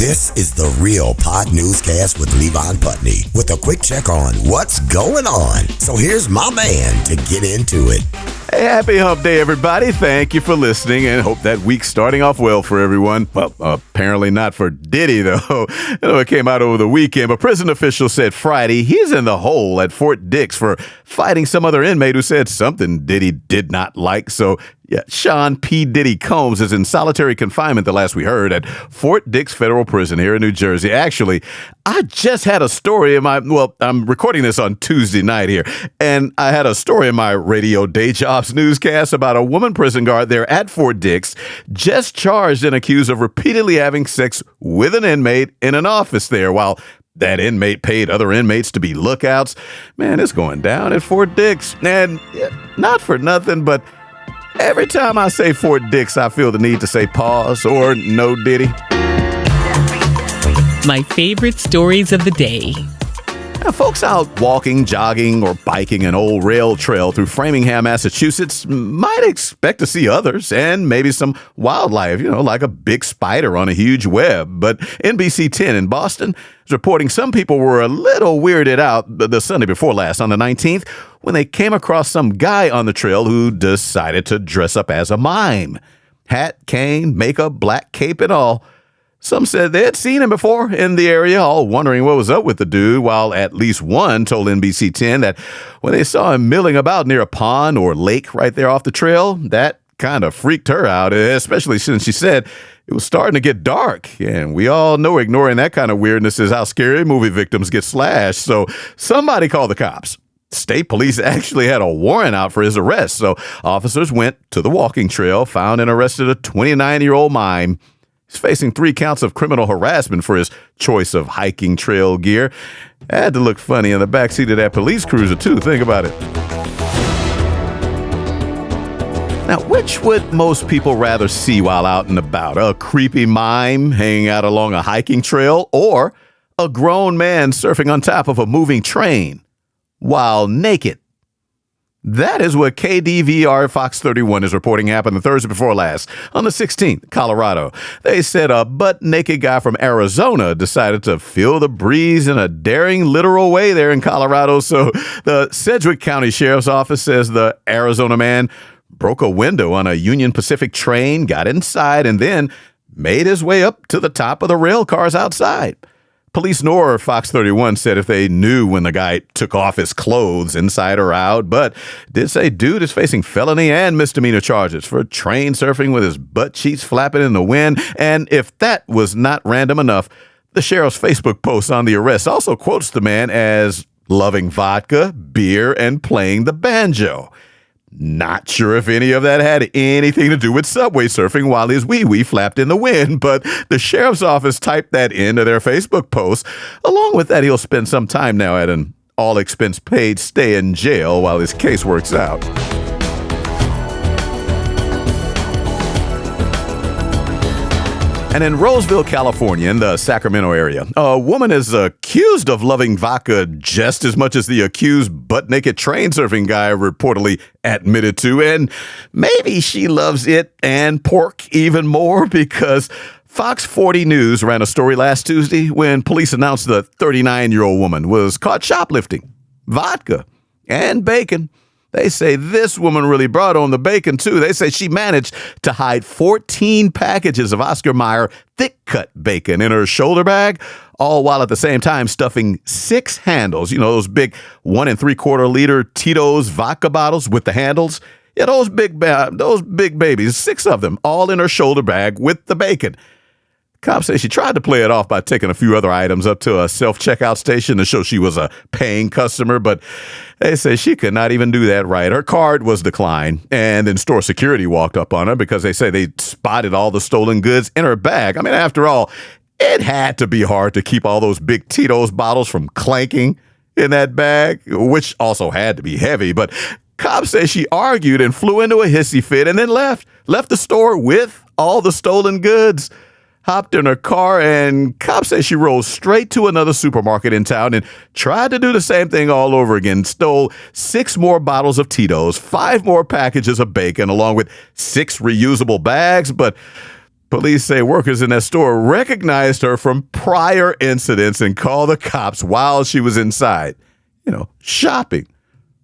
This is the Real Pod Newscast with Levon Putney with a quick check on what's going on. So here's my man to get into it. Hey, happy hump day, everybody. Thank you for listening and hope that week's starting off well for everyone. Well, apparently not for Diddy, though. It came out over the weekend, but prison officials said Friday he's in the hole at Fort Dix for fighting some other inmate who said something Diddy did not like. So, yeah, Sean P. Diddy Combs is in solitary confinement, the last we heard, at Fort Dix Federal Prison here in New Jersey. Actually, I just had a story in I'm recording this on Tuesday night here, and I had a story in my radio day jobs newscast about a woman prison guard there at Fort Dix, just charged and accused of repeatedly having sex with an inmate in an office there while that inmate paid other inmates to be lookouts. Man, it's going down at Fort Dix. And not for nothing, but every time I say Fort Dix, I feel the need to say pause or no Diddy. My favorite stories of the day. Now, folks out walking, jogging, or biking an old rail trail through Framingham, Massachusetts might expect to see others and maybe some wildlife, like a big spider on a huge web. But NBC 10 in Boston is reporting some people were a little weirded out the Sunday before last, on the 19th, when they came across some guy on the trail who decided to dress up as a mime. Hat, cane, makeup, black cape, and all. Some said they had seen him before in the area, all wondering what was up with the dude, while at least one told NBC 10 that when they saw him milling about near a pond or lake right there off the trail, that kind of freaked her out, especially since she said it was starting to get dark. And we all know ignoring that kind of weirdness is how scary movie victims get slashed. So somebody called the cops. State police actually had a warrant out for his arrest. So officers went to the walking trail, found and arrested a 29-year-old mime. He's facing 3 counts of criminal harassment for his choice of hiking trail gear. Had to look funny in the backseat of that police cruiser, too. Think about it. Now, which would most people rather see while out and about? A creepy mime hanging out along a hiking trail, or a grown man surfing on top of a moving train while naked? That is what KDVR Fox 31 is reporting happened the Thursday before last, on the 16th, Colorado. They said a butt-naked guy from Arizona decided to feel the breeze in a daring, literal way there in Colorado. So the Sedgwick County Sheriff's Office says the Arizona man broke a window on a Union Pacific train, got inside, and then made his way up to the top of the rail cars outside. Police nor Fox 31 said if they knew when the guy took off his clothes inside or out, but did say dude is facing felony and misdemeanor charges for train surfing with his butt cheeks flapping in the wind. And if that was not random enough, the sheriff's Facebook post on the arrest also quotes the man as loving vodka, beer, and playing the banjo. Not sure if any of that had anything to do with subway surfing while his wee-wee flapped in the wind, but the sheriff's office typed that into their Facebook post. Along with that, he'll spend some time now at an all-expense-paid stay in jail while his case works out. And in Roseville, California, in the Sacramento area, a woman is accused of loving vodka just as much as the accused butt-naked train surfing guy reportedly admitted to. And maybe she loves it and pork even more, because Fox 40 News ran a story last Tuesday when police announced the 39-year-old woman was caught shoplifting vodka and bacon. They say this woman really brought on the bacon, too. They say she managed to hide 14 packages of Oscar Mayer thick-cut bacon in her shoulder bag, all while at the same time stuffing 6 handles, those big 1 3/4-liter Tito's vodka bottles with the handles. Yeah, those big babies, 6 of them, all in her shoulder bag with the bacon. Cops say she tried to play it off by taking a few other items up to a self-checkout station to show she was a paying customer, but they say she could not even do that right. Her card was declined, and then store security walked up on her because they say they spotted all the stolen goods in her bag. I mean, after all, it had to be hard to keep all those big Tito's bottles from clanking in that bag, which also had to be heavy, but cops say she argued and flew into a hissy fit and then left the store with all the stolen goods. Hopped in her car, and cops say she rode straight to another supermarket in town and tried to do the same thing all over again. Stole 6 more bottles of Tito's, 5 more packages of bacon, along with 6 reusable bags. But Police say workers in that store recognized her from prior incidents and called the cops while she was inside, shopping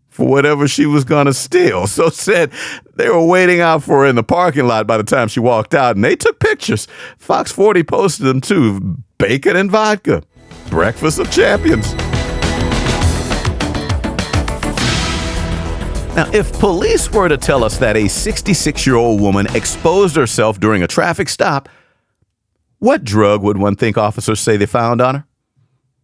for whatever she was going to steal. So said they were waiting out for her in the parking lot by the time she walked out, and they took pictures. Fox 40 posted them too. Bacon and vodka. Breakfast of champions. Now, if police were to tell us that a 66-year-old woman exposed herself during a traffic stop, what drug would one think officers say they found on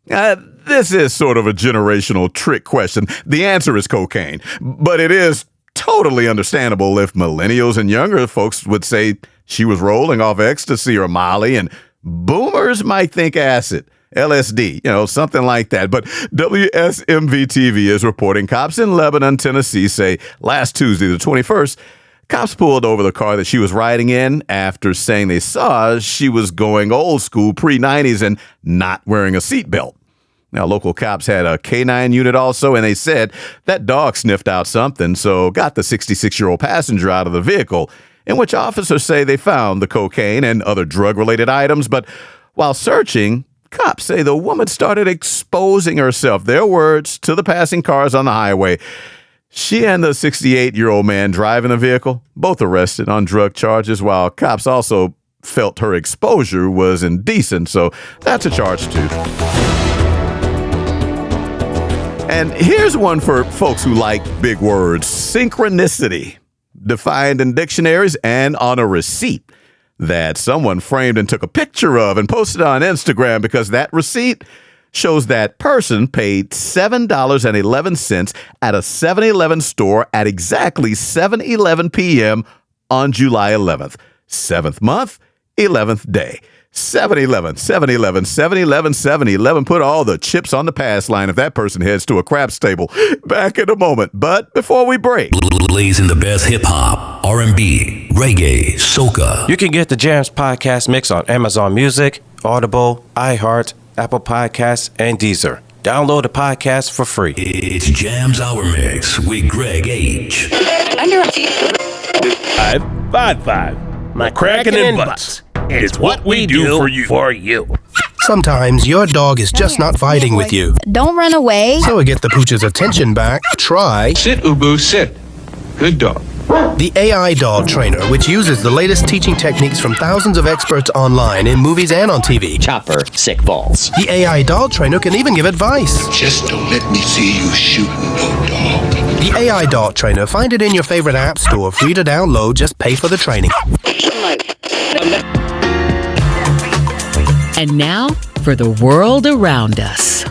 her? This is sort of a generational trick question. The answer is cocaine, but it is totally understandable if millennials and younger folks would say she was rolling off ecstasy or Molly, and boomers might think acid. LSD, something like that. But WSMV-TV is reporting cops in Lebanon, Tennessee say last Tuesday, the 21st, cops pulled over the car that she was riding in after saying they saw she was going old school pre-90s and not wearing a seatbelt. Now, local cops had a K9 unit also, and they said that dog sniffed out something, so got the 66-year-old passenger out of the vehicle, in which officers say they found the cocaine and other drug-related items. But while searching, cops say the woman started exposing herself, their words, to the passing cars on the highway. She and the 68-year-old man driving the vehicle, both arrested on drug charges, while cops also felt her exposure was indecent. So that's a charge too. And here's one for folks who like big words. Synchronicity, defined in dictionaries and on a receipt that someone framed and took a picture of and posted on Instagram, because that receipt shows that person paid $7.11 at a 7-Eleven store at exactly 7:11 p.m. on July 11th, 7th month, 11th day. 7-Eleven, 7-Eleven, 7-Eleven, 7-Eleven. Put all the chips on the pass line if that person heads to a craps table. Back in a moment. But before we break, blazing the best hip-hop, R&B, reggae, soca. You can get the Jams Podcast Mix on Amazon Music, Audible, iHeart, Apple Podcasts, and Deezer. Download the podcast for free. It's Jams Hour Mix with Greg H. 555. My cracking in butts. It's what we do for you. Sometimes your dog is just not fighting with you. Don't run away. So to get the pooch's attention back, try... Sit, Ubu, sit. Good dog. The AI Dog Trainer, which uses the latest teaching techniques from thousands of experts online in movies and on TV. Chopper, sick balls. The AI Dog Trainer can even give advice. Just don't let me see you shooting no dog. The AI Dog Trainer, find it in your favorite app store, free to download, just pay for the training. And now for the world around us.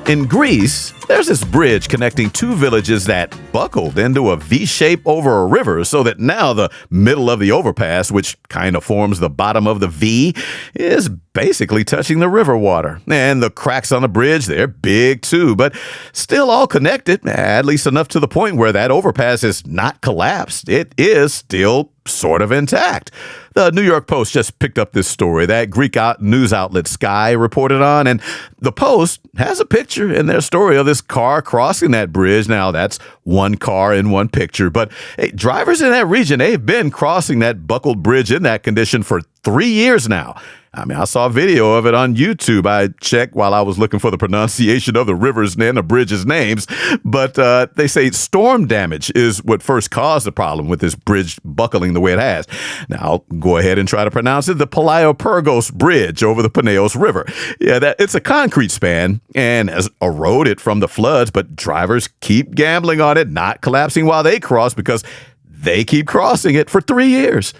In Greece, there's this bridge connecting two villages that buckled into a V shape over a river, so that now the middle of the overpass, which kind of forms the bottom of the V, is basically touching the river water. And the cracks on the bridge, they're big too, but still all connected, at least enough to the point where that overpass is not collapsed. It is still sort of intact. The New York Post just picked up this story that Greek news outlet Sky reported on, and the Post has a picture in their story of this car crossing that bridge. Now, that's one car in one picture, but hey, drivers in that region, they've been crossing that buckled bridge in that condition for 3 years now. I mean, I saw a video of it on YouTube. I checked while I was looking for the pronunciation of the rivers and the bridges' names. But they say storm damage is what first caused the problem with this bridge buckling the way it has. Now, I'll go ahead and try to pronounce it. The Palaiopergos Bridge over the Peneos River. Yeah, it's a concrete span and has eroded from the floods, but drivers keep gambling on it, not collapsing while they cross because they keep crossing it for 3 years.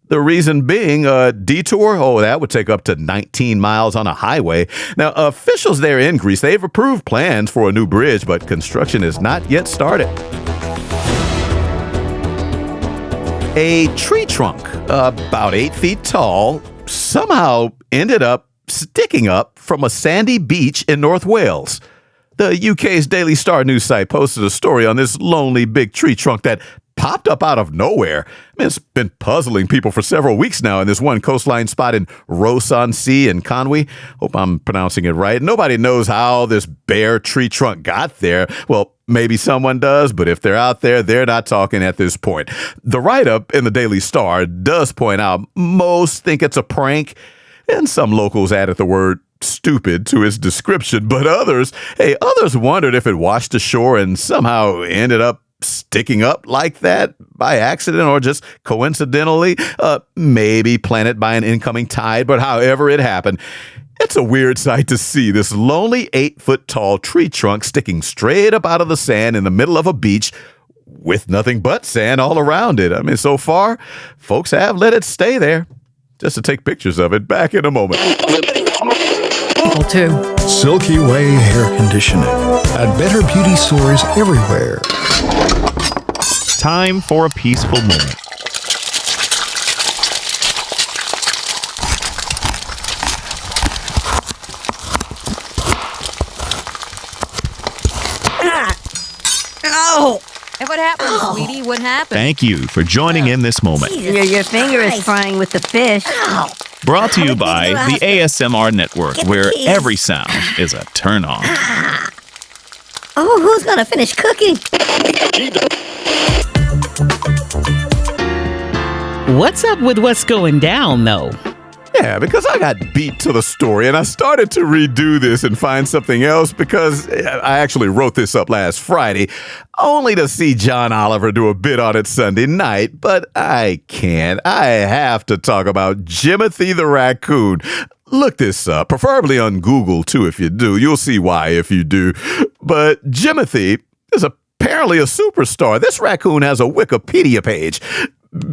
The reason being a detour, that would take up to 19 miles on a highway. Now, officials there in Greece, they've approved plans for a new bridge, but construction is not yet started. A tree trunk about 8 feet tall somehow ended up sticking up from a sandy beach in North Wales. The UK's Daily Star news site posted a story on this lonely big tree trunk that popped up out of nowhere. I mean, it's been puzzling people for several weeks now in this one coastline spot in Ross-on-Sea in Conwy. Hope I'm pronouncing it right. Nobody knows how this bare tree trunk got there. Well, maybe someone does, but if they're out there, they're not talking at this point. The write-up in the Daily Star does point out most think it's a prank, and some locals added the word stupid to its description, but others wondered if it washed ashore and somehow ended up sticking up like that by accident or just coincidentally, maybe planted by an incoming tide, but however it happened, it's a weird sight to see this lonely 8-foot-tall tree trunk sticking straight up out of the sand in the middle of a beach with nothing but sand all around it. I mean, so far, folks have let it stay there. Just to take pictures of it. Back in a moment. Too. Silky Way Hair Conditioning at better beauty stores everywhere. Time for a peaceful moment. Oh! And what happened, sweetie? What happened? Thank you for joining in this moment. Your finger is frying with the fish. Brought to you by the ASMR Network, where every sound is a turn on. Oh, who's gonna finish cooking? What's up with what's going down, though? Yeah, because I got beat to the story and I started to redo this and find something else because I actually wrote this up last Friday, only to see John Oliver do a bit on it Sunday night, but I can't. I have to talk about Jimothy the raccoon. Look this up, preferably on Google too if you do. You'll see why if you do. But Jimothy is apparently a superstar. This raccoon has a Wikipedia page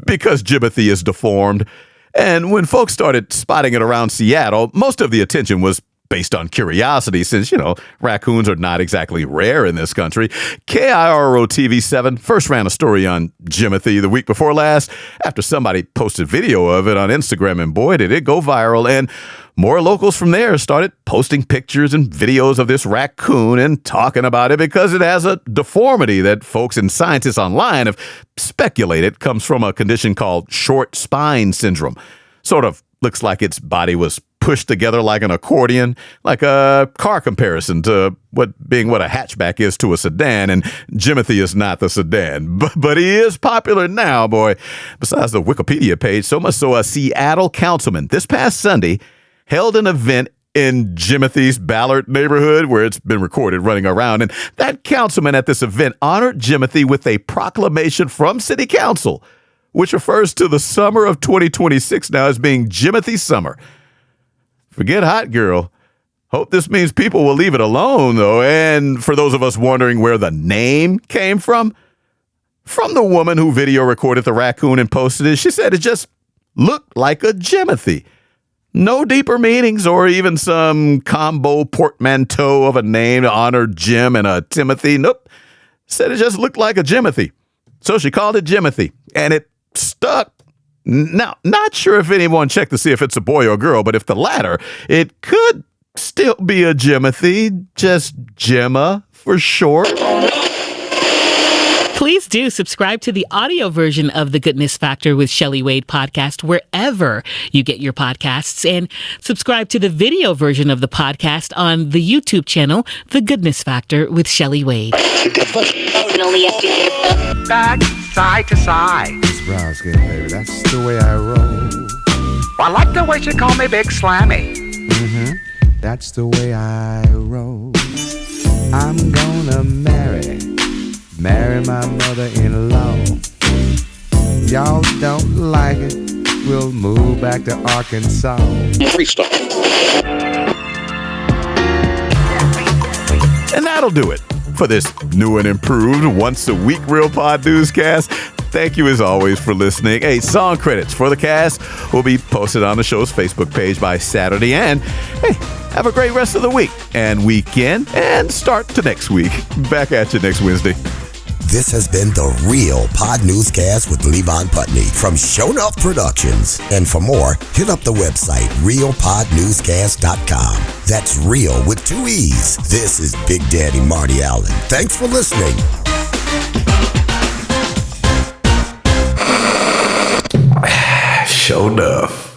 because Jimothy is deformed. And when folks started spotting it around Seattle, most of the attention was based on curiosity since, raccoons are not exactly rare in this country. KIRO TV7 first ran a story on Jimothy the week before last after somebody posted video of it on Instagram, and boy, did it go viral. And more locals from there started posting pictures and videos of this raccoon and talking about it because it has a deformity that folks and scientists online have speculated comes from a condition called short spine syndrome. Sort of looks like its body was pushed together like an accordion, like a car comparison to what a hatchback is to a sedan, and Jimothy is not the sedan, but he is popular now, boy. Besides the Wikipedia page, so much so a Seattle councilman this past Sunday held an event in Jimothy's Ballard neighborhood where it's been recorded running around, and that councilman at this event honored Jimothy with a proclamation from City Council, which refers to the summer of 2026 now as being Jimothy Summer. Forget hot girl. Hope this means people will leave it alone, though. And for those of us wondering where the name came from the woman who video recorded the raccoon and posted it, she said it just looked like a Jimothy. No deeper meanings or even some combo portmanteau of a name to honor Jim and a Timothy. Nope. Said it just looked like a Jimothy. So she called it Jimothy, and it stuck. Now, not sure if anyone checked to see if it's a boy or girl, but if the latter, it could still be a Jimothy, just Gemma for short. Please do subscribe to the audio version of The Goodness Factor with Shelley Wade podcast wherever you get your podcasts, and subscribe to the video version of the podcast on the YouTube channel, The Goodness Factor with Shelley Wade. Back, side to side. It's brown skin, baby. That's the way I roll. I like the way she call me Big Slammy. That's the way I roll. I'm gonna marry my mother-in-law. Y'all don't like it, we'll move back to Arkansas. And that'll do it for this new and improved once-a-week Real Pod Newscast. Thank you, as always, for listening. Hey, song credits for the cast will be posted on the show's Facebook page by Saturday. And, hey, have a great rest of the week and weekend and start to next week. Back at you next Wednesday. This has been the Real Pod Newscast with Levon Putney from Show Enough Productions. And for more, hit up the website, realpodnewscast.com. That's real with 2 E's. This is Big Daddy Marty Allen. Thanks for listening. Show enough.